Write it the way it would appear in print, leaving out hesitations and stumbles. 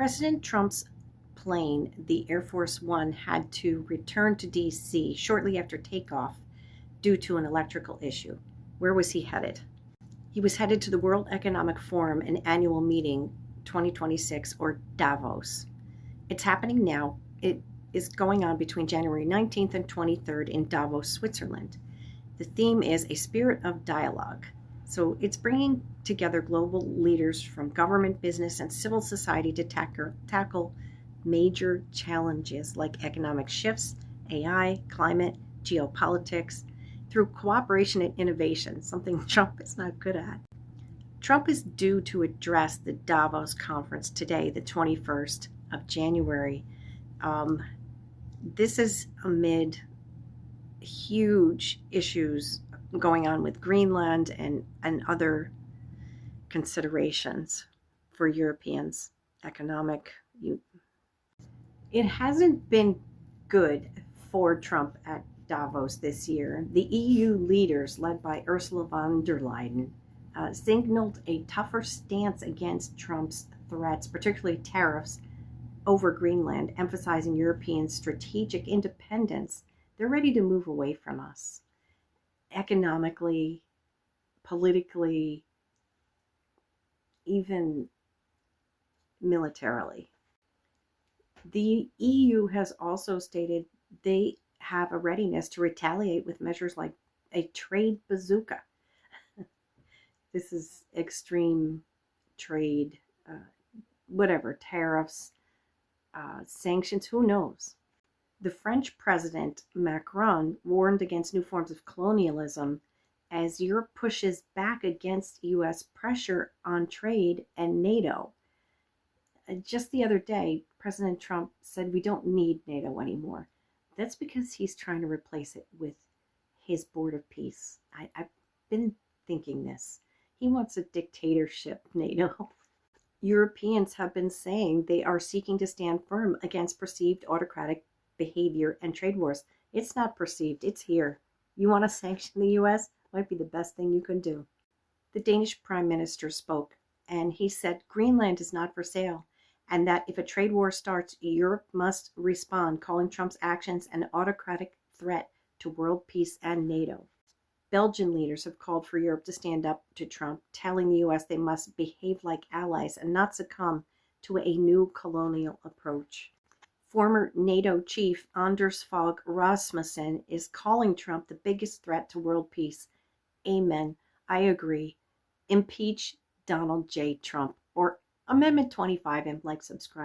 President Trump's plane, the Air Force One, had to return to D.C. shortly after takeoff due to an electrical issue. Where was he headed? He was headed to the World Economic Forum and Annual Meeting 2026, or Davos. It's happening now. It is going on between January 19th and 23rd in Davos, Switzerland. The theme is a spirit of dialogue. So it's bringing together global leaders from government, business, and civil society to tackle major challenges like economic shifts, AI, climate, geopolitics, through cooperation and innovation, something Trump is not good at. Trump is due to address the Davos conference today, the 21st of January. This is amid huge issues going on with Greenland and other considerations for Europeans, economic. It hasn't been good for Trump at Davos this year. The EU leaders, led by Ursula von der Leyen, signaled a tougher stance against Trump's threats, particularly tariffs over Greenland, emphasizing European strategic independence. They're ready to move away from us economically, politically, even militarily. The EU has also stated they have a readiness to retaliate with measures like a trade bazooka. This is extreme trade, whatever, tariffs, sanctions, who knows? The French President Macron warned against new forms of colonialism as Europe pushes back against U.S. pressure on trade and NATO. Just the other day, President Trump said we don't need NATO anymore. That's because he's trying to replace it with his Board of Peace. I've been thinking this. He wants a dictatorship NATO. Europeans have been saying they are seeking to stand firm against perceived autocratic behavior and trade wars. It's not perceived, it's here. You want to sanction the US? Might be the best thing you can do. The Danish Prime Minister spoke, and he said Greenland is not for sale, and that if a trade war starts, Europe must respond, calling Trump's actions an autocratic threat to world peace and NATO. Belgian leaders have called for Europe to stand up to Trump, telling the US they must behave like allies and not succumb to a new colonial approach. Former NATO chief Anders Fogh Rasmussen is calling Trump the biggest threat to world peace. Amen. I agree. Impeach Donald J. Trump, or Amendment 25, and like, subscribe.